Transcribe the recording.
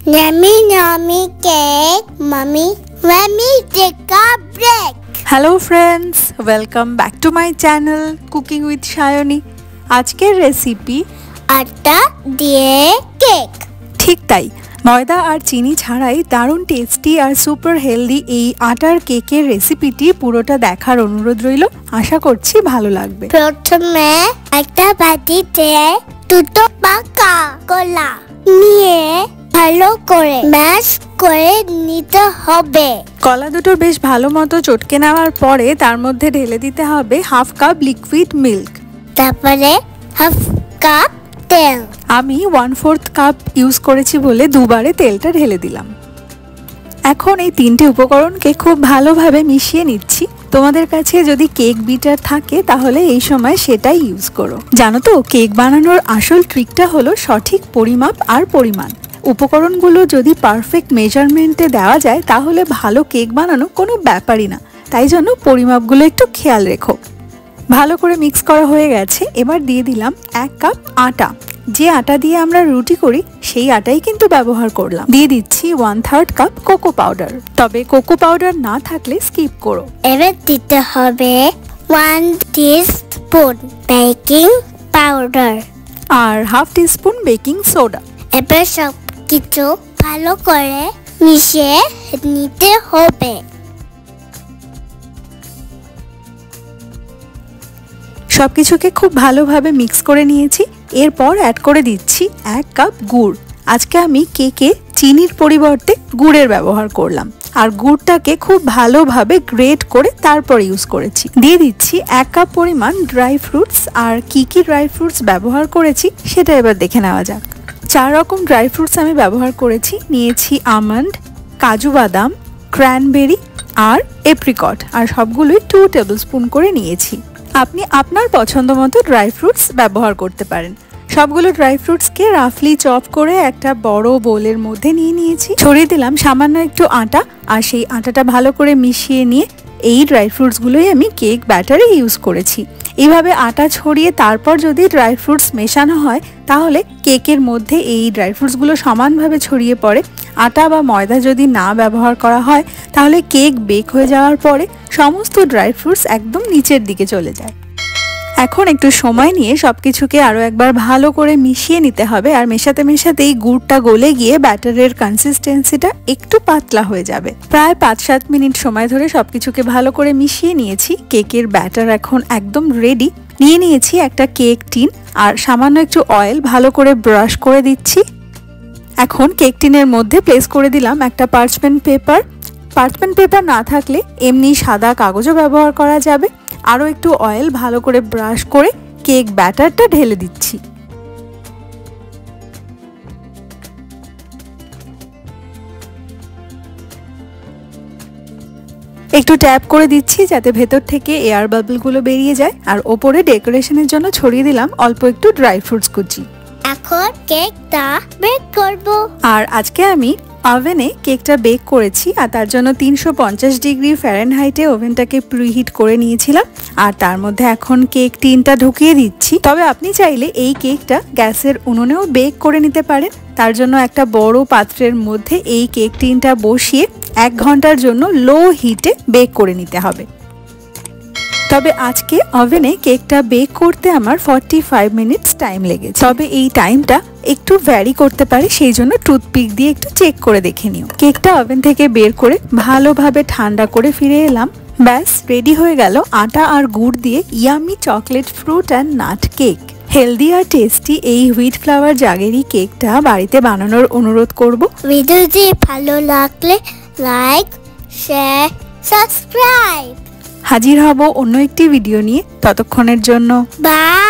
Yummy, yummy cake. Mommy, let me take a break. Hello friends, welcome back to my channel Cooking with Shayoni. আজকের recipe আটা দিয়ে cake. ঠিক তাই, ময়দা আর চিনি ছাড়াই দারুণ টেস্টি আর সুপার হেলদি এই আটার কেকের রেসিপিটি পুরোটা দেখার অনুরোধ রইল। আশা করছি ভালো লাগবে। প্রথমে একটা বাটিতে দুটো পাকা কলা নিয়ে ভালো করে ম্যাশ করে নিতে হবে। কলা দুটো বেশ ভালো মতো চটকে নেওয়ার পরে তার মধ্যে ঢেলে দিতে হবে হাফ কাপ লিকুইড মিল্ক। তারপরে হাফ কাপ তেল। আমি 1/4 কাপ ইউজ করেছি বলে দুবারে তেলটা ঢেলে দিলাম। এখন এই তিনটে উপকরণকে খুব ভালোভাবে মিশিয়ে নিচ্ছি। তোমাদের কাছে যদি কেক বিটার থাকে তাহলে এই সময় সেটাই ইউজ করো। জানো তো, কেক বানানোর আসল ট্রিকটা হলো সঠিক পরিমাপ আর পরিমাণ। উপকরণগুলো যদি পারফেক্ট মেজারমেন্টে দেওয়া যায় তাহলে ভালো কেক বানানো কোনো ব্যাপারই না। তাই জন্য পরিমাপগুলো একটু খেয়াল রেখো। ভালো করে মিক্স করা হয়ে গেছে। এবার দিয়ে দিলাম 1 কাপ আটা। যে আটা দিয়ে আমরা রুটি করি সেই আটাই কিন্তু ব্যবহার করলাম। দিয়ে দিচ্ছি 1/3 কাপ কোকো পাউডার। তবে কোকো পাউডার না থাকলে স্কিপ করো। এবার দিতে হবে 1 টিস্পুন বেকিং পাউডার আর হাফ টিস্পুন বেকিং সোডা। এবার সব কিছু ভালো করে মিশিয়ে নিতে হবে। সবকিছুকে খুব ভালোভাবে মিক্স করে নিয়েছি। এরপর অ্যাড করে দিচ্ছি 1 কাপ গুড়। আজকে আমি কেকে চিনির পরিবর্তে গুড়ের ব্যবহার করলাম আর গুড়টাকে খুব ভালোভাবে গ্রেট করে তারপর ইউজ করেছি। দিয়ে দিচ্ছি 1 কাপ পরিমাণ ড্রাই ফ্রুটস। আর কি ড্রাই ফ্রুটস ব্যবহার করেছি সেটা এবার দেখে নেওয়া যাক। 4 রকম ড্রাই ফ্রুটস আমি ব্যবহার করেছি। নিয়েছি আমন্ড, কাজু বাদাম, ক্র্যানবেরি আর এপ্রিকট। আর সবগুলোই 2 টেবিলস্পুন করে নিয়েছি। আপনি আপনার পছন্দ মতো ড্রাই ফ্রুটস ব্যবহার করতে পারেন। সবগুলো ড্রাই ফ্রুটসকে রাফলি চপ করে একটা বড় বোলের মধ্যে নিয়ে নিয়েছি। ছড়িয়ে দিলাম সামান্য একটু আটা। আর সেই আটাটা ভালো করে মিশিয়ে নিয়ে এই ড্রাই ফ্রুটসগুলোই আমি কেক ব্যাটারে ইউজ করেছি। এইভাবে আটা ছড়িয়ে তারপর যদি ড্রাই ফ্রুটস মেশানো হয় তাহলে কেকের মধ্যে এই ড্রাই ফ্রুটসগুলো সমানভাবে ছড়িয়ে পড়ে। আটা বা ময়দা যদি না ব্যবহার করা হয় তাহলে কেক বেক হয়ে যাওয়ার পরে সমস্ত ড্রাই ফ্রুটস একদম নিচের দিকে চলে যায়। এখন একটু সময় নিয়ে সবকিছুকে আরও একবার ভালো করে মিশিয়ে নিতে হবে। আর মেশাতে মেশাতেই গুড়টা গলে গিয়ে ব্যাটারের কনসিস্টেন্সিটা একটু পাতলা হয়ে যাবে। প্রায় 5-7 মিনিট সময় ধরে সবকিছুকে ভালো করে মিশিয়ে নিয়েছি। কেকের ব্যাটার এখন একদম রেডি। নিয়ে নিয়েছি একটা কেক টিন আর সামান্য একটু অয়েল ভালো করে ব্রাশ করে দিচ্ছি। এখন কেক টিনের মধ্যে প্লেস করে দিলাম একটা পার্চমেন্ট পেপার। পার্চমেন্ট পেপার না থাকলে এমনি সাদা কাগজও ব্যবহার করা যাবে। আরও একটু অয়েল ভালো করে ব্রাশ করে কেক ব্যাটারটা ঢেলে দিচ্ছি। একটু ট্যাপ করে দিচ্ছি যাতে ভেতর থেকে এয়ার বাবলগুলো বেরিয়ে যায়। আর ওপরে ডেকোরেশনের জন্য ছড়িয়ে দিলাম অল্প একটু ড্রাই ফ্রুটস কুচি। এখন কেকটা বেক করব। আর আজকে আমি ওভেনে কেকটা বেক করেছি। আর তার জন্য 350 ডিগ্রি ফারেনহাইটে ওভেনটাকে প্রিহিট করে নিয়েছিলাম। আর তার মধ্যে এখন কেক টিনটা ঢুকিয়ে দিচ্ছি। তবে আপনি চাইলে এই কেকটা গ্যাসের উনুনেও বেক করে নিতে পারেন। তার জন্য একটা বড় পাত্রের মধ্যে এই কেক টিনটা বসিয়ে 1 ঘন্টার জন্য লো হিটে বেক করে নিতে হবে। তবে আজকে ওভেনে কেকটা বেক করতে আমার 45 মিনিটস টাইম লেগেছে। তবে এই টাইমটা একটু ভ্যারি করতে পারে, সেই জন্য টুথপিক দিয়ে একটু চেক করে দেখে নিও। কেকটা ওভেন থেকে বের করে ভালোভাবে ঠান্ডা করে ফিরে এলাম। ব্যাস রেডি হয়ে গেল আটা আর গুড় দিয়ে yummy chocolate fruit and nut cake. Healthy আর টেস্টি এই হুইট ফ্লাওয়ার জাগেরি কেকটা বাড়িতে বানানোর অনুরোধ করব। ভিডিওটি ভালো লাগলে লাইক, শেয়ার, সাবস্ক্রাইব। হাজির হব অন্য একটি ভিডিও নিয়ে। ততক্ষণের জন্য বাই।